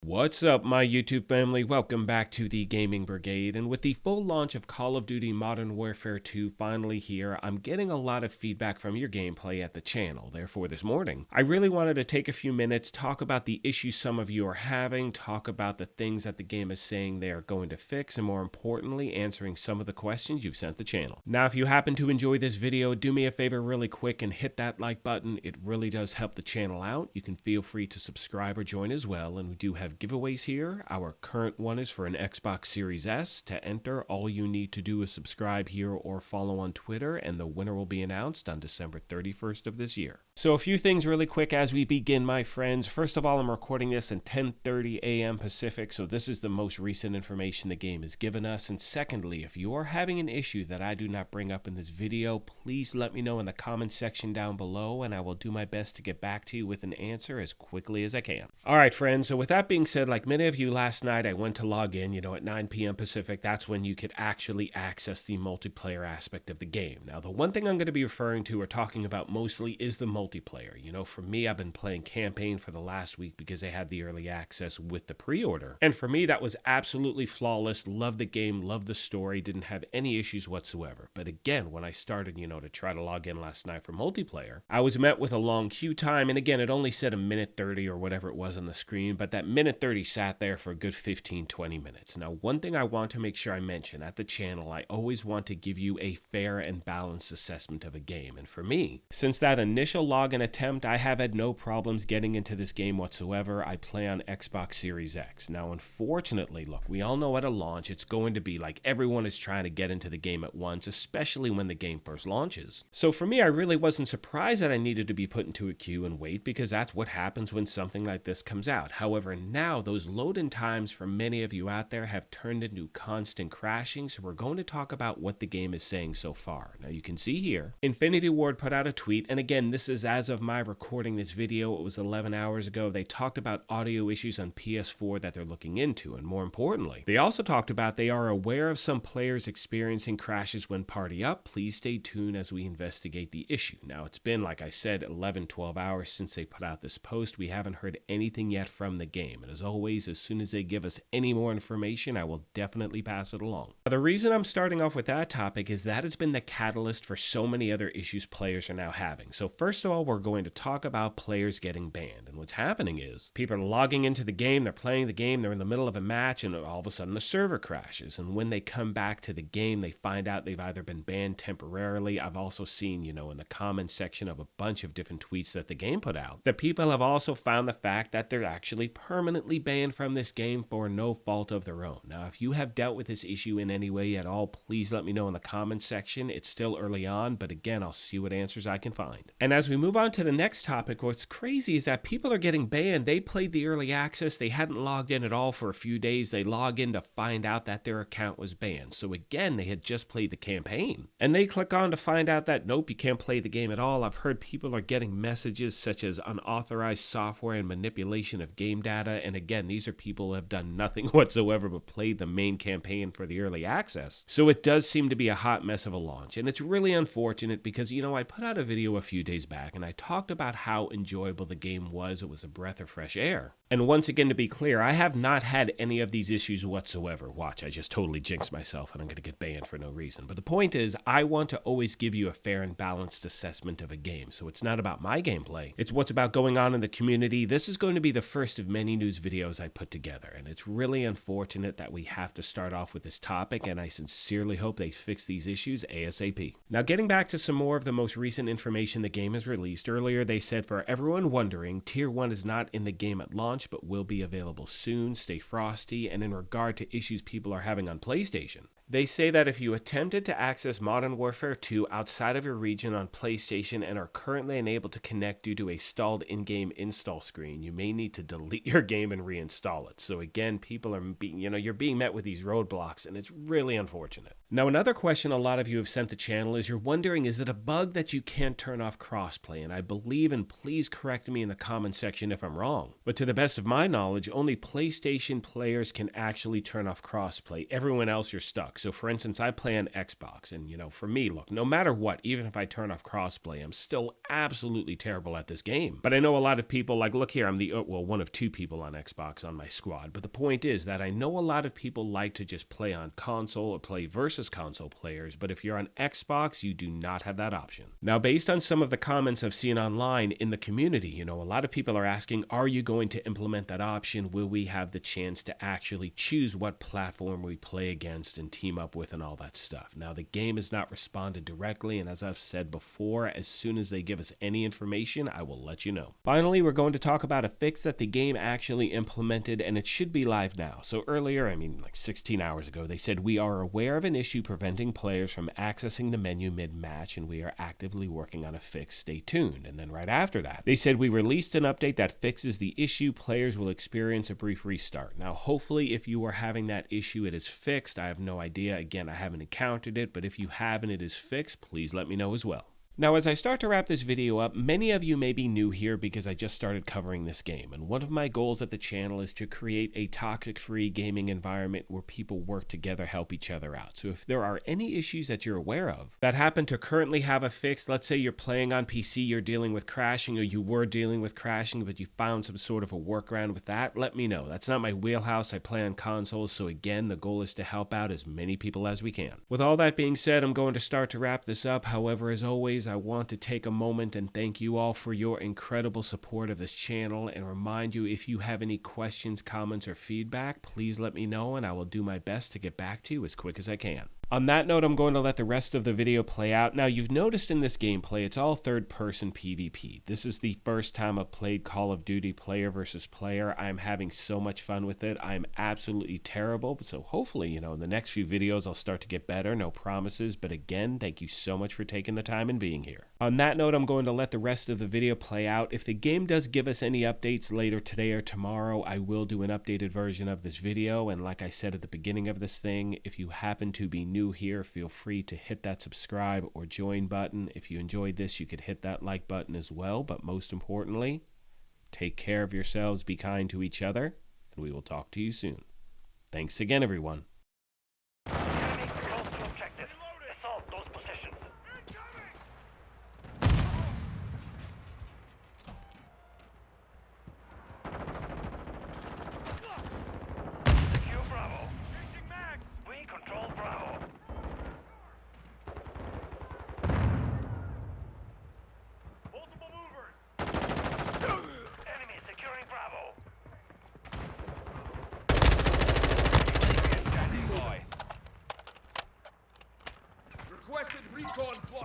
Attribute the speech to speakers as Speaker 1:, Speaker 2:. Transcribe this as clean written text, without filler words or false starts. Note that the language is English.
Speaker 1: What's up, my YouTube family? Welcome back to the Gaming Brigade, and with the full launch of Call of Duty Modern Warfare 2 finally here, I'm getting a lot of feedback from your gameplay at the channel. Therefore, this morning, I really wanted to take a few minutes, talk about the issues some of you are having, talk about the things that the game is saying they are going to fix, and more importantly, answering some of the questions you've sent the channel. Now, if you happen to enjoy this video, do me a favor really quick and hit that like button. It really does help the channel out. You can feel free to subscribe or join as well, and we do have giveaways here. Our current one is for an Xbox Series S. To enter, all you need to do is subscribe here or follow on Twitter, and the winner will be announced on December 31st of this year. So a few things really quick as we begin, my friends. First of all, I'm recording this at 10:30 a.m. Pacific, so this is the most recent information the game has given us. And secondly, if you are having an issue that I do not bring up in this video, please let me know in the comments section down below, and I will do my best to get back to you with an answer as quickly as I can. All right, friends, so with that being said, like many of you last night, I went to log in, at 9 p.m. Pacific. That's when you could actually access the multiplayer aspect of the game. Now, the one thing I'm going to be referring to or talking about mostly is the multiplayer. For me, I've been playing campaign for the last week because I had the early access with the pre-order. And for me, that was absolutely flawless. Loved the game, loved the story, didn't have any issues whatsoever. But again, when I started, to try to log in last night for multiplayer, I was met with a long queue time. And again, it only said a minute 30 or whatever it was on the screen, but that minute 30 sat there for a good 15-20 minutes. Now, one thing I want to make sure I mention at the channel, I always want to give you a fair and balanced assessment of a game. And for me, since that initial login attempt, I have had no problems getting into this game whatsoever. I play on Xbox Series X. Now, unfortunately, look, we all know at a launch, it's going to be like everyone is trying to get into the game at once, especially when the game first launches. So for me, I really wasn't surprised that I needed to be put into a queue and wait, because that's what happens when something like this comes out. However, now those load-in times for many of you out there have turned into constant crashing, so we're going to talk about what the game is saying so far. Now, you can see here, Infinity Ward put out a tweet, and again, this is as of my recording this video. It was 11 hours ago. They talked about audio issues on PS4 that they're looking into, and more importantly, they also talked about they are aware of some players experiencing crashes when party up. Please stay tuned as we investigate the issue. Now, it's been, like I said, 11-12 hours since they put out this post. We haven't heard anything yet from the game, and as always, as soon as they give us any more information, I will definitely pass it along. Now, the reason I'm starting off with that topic is that it's been the catalyst for so many other issues players are now having. So first of all, we're going to talk about players getting banned. And what's happening is people are logging into the game, they're playing the game, they're in the middle of a match, and all of a sudden the server crashes. And when they come back to the game, they find out they've either been banned temporarily. I've also seen, in the comment section of a bunch of different tweets that the game put out, that people have also found the fact that they're actually permanently banned from this game for no fault of their own. Now, if you have dealt with this issue in any way at all, please let me know in the comments section. It's still early on, but again, I'll see what answers I can find. And as we move on to the next topic, what's crazy is that people are getting banned. They played the early access, they hadn't logged in at all for a few days. They log in to find out that their account was banned. So again, they had just played the campaign, and they click on to find out that nope, you can't play the game at all. I've heard people are getting messages such as unauthorized software and manipulation of game data. And again, these are people who have done nothing whatsoever but played the main campaign for the early access. So it does seem to be a hot mess of a launch, and it's really unfortunate because, I put out a video a few days back and I talked about how enjoyable the game was. It was a breath of fresh air. And once again, to be clear, I have not had any of these issues whatsoever. Watch, I just totally jinxed myself and I'm going to get banned for no reason. But the point is, I want to always give you a fair and balanced assessment of a game. So it's not about my gameplay. It's what's about going on in the community. This is going to be the first of many news videos I put together. And it's really unfortunate that we have to start off with this topic. And I sincerely hope they fix these issues ASAP. Now, getting back to some more of the most recent information the game has released. Earlier, they said, for everyone wondering, Tier 1 is not in the game at launch, but will be available soon. Stay frosty. And in regard to issues people are having on PlayStation, they say that if you attempted to access Modern Warfare 2 outside of your region on PlayStation and are currently unable to connect due to a stalled in-game install screen, you may need to delete your game and reinstall it. So again, people are being, you're being met with these roadblocks, and it's really unfortunate. Now, another question a lot of you have sent the channel is you're wondering, is it a bug that you can't turn off crossplay? And I believe, and please correct me in the comment section if I'm wrong, but to the best of my knowledge, only PlayStation players can actually turn off crossplay. Everyone else, you're stuck. So for instance, I play on Xbox, and for me, look, no matter what, even if I turn off crossplay, I'm still absolutely terrible at this game. But I know a lot of people, like, look here, I'm one of two people on Xbox on my squad. But the point is that I know a lot of people like to just play on console or play versus console players, but if you're on Xbox, you do not have that option. Now, based on some of the comments I've seen online in the community, a lot of people are asking, are you going to implement that option? Will we have the chance to actually choose what platform we play against and team up with and all that stuff? Now, the game has not responded directly, and as I've said before, as soon as they give us any information, I will let you know. Finally, we're going to talk about a fix that the game actually implemented, and it should be live now. So earlier, like 16 hours ago, they said we are aware of an issue preventing players from accessing the menu mid-match, and we are actively working on a fix. Stay tuned. And then right after that, they said we released an update that fixes the issue. Players will experience a brief restart. Now, hopefully, if you are having that issue, it is fixed. I have no idea. Again, I haven't encountered it, but if you have and it is fixed, please let me know as well. Now, as I start to wrap this video up, many of you may be new here because I just started covering this game, and one of my goals at the channel is to create a toxic-free gaming environment where people work together, help each other out. So if there are any issues that you're aware of that happen to currently have a fix, let's say you're playing on PC, you're dealing with crashing, or you were dealing with crashing, but you found some sort of a workaround with that, let me know. That's not my wheelhouse. I play on consoles, so again, the goal is to help out as many people as we can. With all that being said, I'm going to start to wrap this up. However, as always, I want to take a moment and thank you all for your incredible support of this channel, and remind you, if you have any questions, comments, or feedback, please let me know and I will do my best to get back to you as quick as I can. On that note, I'm going to let the rest of the video play out. Now, you've noticed in this gameplay, it's all third-person PvP. This is the first time I've played Call of Duty player versus player. I'm having so much fun with it. I'm absolutely terrible, so hopefully, in the next few videos, I'll start to get better. No promises, but again, thank you so much for taking the time and being here. On that note, I'm going to let the rest of the video play out. If the game does give us any updates later today or tomorrow, I will do an updated version of this video, and like I said at the beginning of this thing, if you happen to be new here, feel free to hit that subscribe or join button. If you enjoyed this, you could hit that like button as well, but most importantly, take care of yourselves, be kind to each other, and we will talk to you soon. Thanks again, everyone.
Speaker 2: Enemy close to objective. Assault those positions. Secure Bravo. We control Bravo. Multiple movers. Enemy securing Bravo. Standing by.
Speaker 3: Requested recon flight.